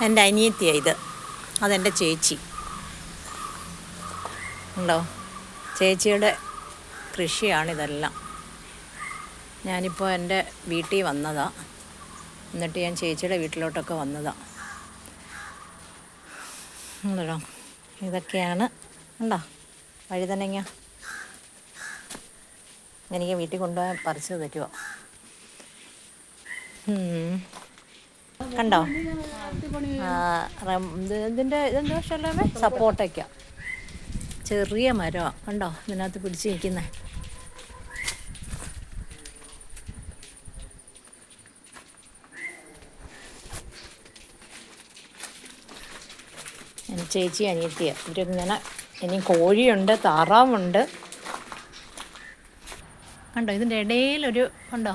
എൻ്റെ അനിയത്തിയാണ് ഇത്. അതെൻ്റെ ചേച്ചി ഉണ്ടോ. ചേച്ചിയുടെ കൃഷിയാണിതെല്ലാം. ഞാനിപ്പോൾ എൻ്റെ വീട്ടിൽ വന്നതാണ്. എന്നിട്ട് ഞാൻ ചേച്ചിയുടെ വീട്ടിലോട്ടൊക്കെ വന്നതാണ്. ഉണ്ടോ, ഇതൊക്കെയാണ്. ഉണ്ടോ വഴുതനങ്ങ. എനിക്ക് വീട്ടിൽ കൊണ്ടുപോകാൻ പറിച്ച് തരുമോ? കണ്ടോ, ഇതെന്തോ സ്ഥലമേ, സപ്പോട്ടയ്ക്ക. ചെറിയ മരമാണ് കണ്ടോ ഇതിനകത്ത് പിടിച്ച് നിൽക്കുന്നത്. ചേച്ചി അനിയത്തിയാണ് ഇവരിങ്ങനെ. ഇനി കോഴിയുണ്ട്, താറാവുണ്ട്. കണ്ടോ ഇതിൻ്റെ ഇടയിലൊരു കണ്ടോ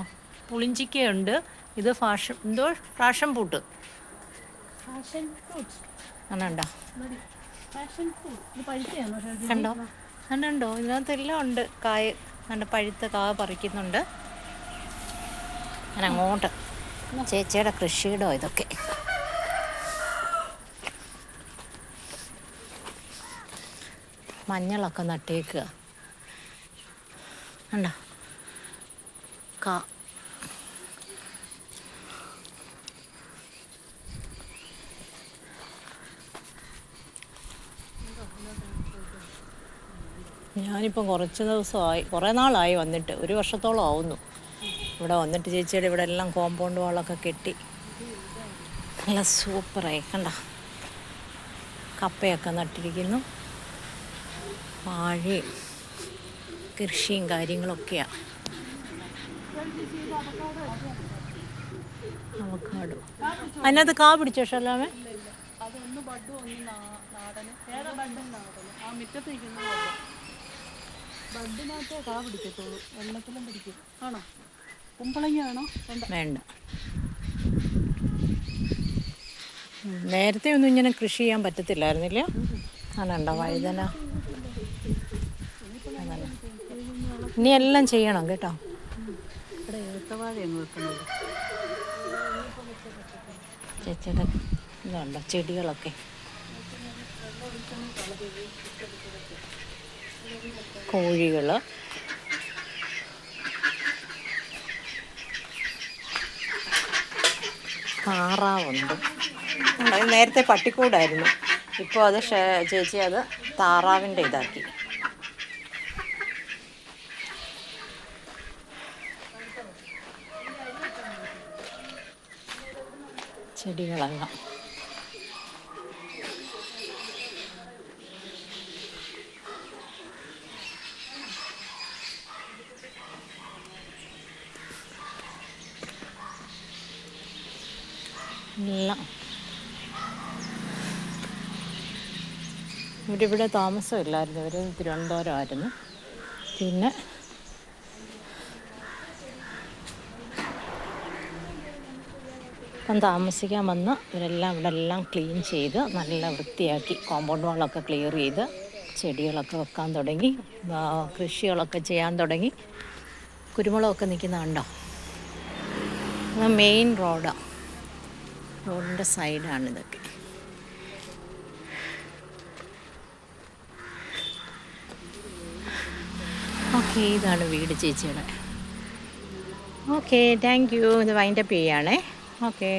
പുളിഞ്ചിക്കയുണ്ട്. ഇത് ഫാഷൻ ഫ്രൂട്ട് അങ്ങനെയുണ്ടോ? കണ്ടോ കണ്ടോ ഇതിനകത്തെല്ലാം ഉണ്ട്. കായ കണ്ട പഴുത്ത കായ പറിക്കുന്നുണ്ട്. അങ്ങനെ അങ്ങോട്ട് ചേച്ചിയുടെ കൃഷിയിടോ ഇതൊക്കെ. മഞ്ഞളൊക്കെ നട്ടേക്കുക കണ്ടോ. ഞാനിപ്പം കുറേ നാളായി വന്നിട്ട്. 1 വർഷത്തോളം ആവുന്നു ഇവിടെ വന്നിട്ട്. ചേച്ചിയുടെ ഇവിടെ എല്ലാം കോമ്പൗണ്ട് വാളൊക്കെ കെട്ടി നല്ല സൂപ്പറായി കണ്ട. കപ്പയൊക്കെ നട്ടിരിക്കുന്നു. വാഴയും കൃഷിയും കാര്യങ്ങളൊക്കെയാണ്. അവക്കാഡോ അതിനകത്ത് കാ പിടിച്ചോ ഷല്ലാമേ? വേണ്ട. നേരത്തെ ഒന്നും ഇങ്ങനെ കൃഷി ചെയ്യാൻ പറ്റത്തില്ലായിരുന്നില്ല. അങ്ങനെയുണ്ടോ വഴുതന? ഇനി എല്ലാം ചെയ്യണം കേട്ടോ. ചേച്ചിയുടെ ഇതുണ്ടോ ചെടികളൊക്കെ. കോഴികൾ, താറാവുണ്ട്. നേരത്തെ പട്ടിക്കൂടായിരുന്നു. ഇപ്പോൾ അത് ചേച്ചി അത് താറാവിൻ്റെ ഇതാക്കി. ചെടികളെല്ലാം എല്ലാം. ഇവരിവിടെ താമസമില്ലായിരുന്നു. ഇവർ തിരുവനന്തപുരമായിരുന്നു. പിന്നെ ഇപ്പം താമസിക്കാൻ വന്ന് ഇവരെല്ലാം ഇവിടെ എല്ലാം ക്ലീൻ ചെയ്ത് നല്ല വൃത്തിയാക്കി കോമ്പൗണ്ട് വാളൊക്കെ ക്ലിയർ ചെയ്ത് ചെടികളൊക്കെ വെക്കാൻ തുടങ്ങി. കൃഷികളൊക്കെ ചെയ്യാൻ തുടങ്ങി. കുരുമുളകൊക്കെ നിൽക്കുന്ന കണ്ടോ. അത് മെയിൻ റോഡാണ്. റോഡിൻ്റെ സൈഡാണിതൊക്കെ. ഓക്കെ, ഇതാണ് വീട് ചേച്ചിയുടെ. Okay, thank you. ഇത് വൈൻഡപ്പ് ചെയ്യുകയാണേ. ഓക്കെ.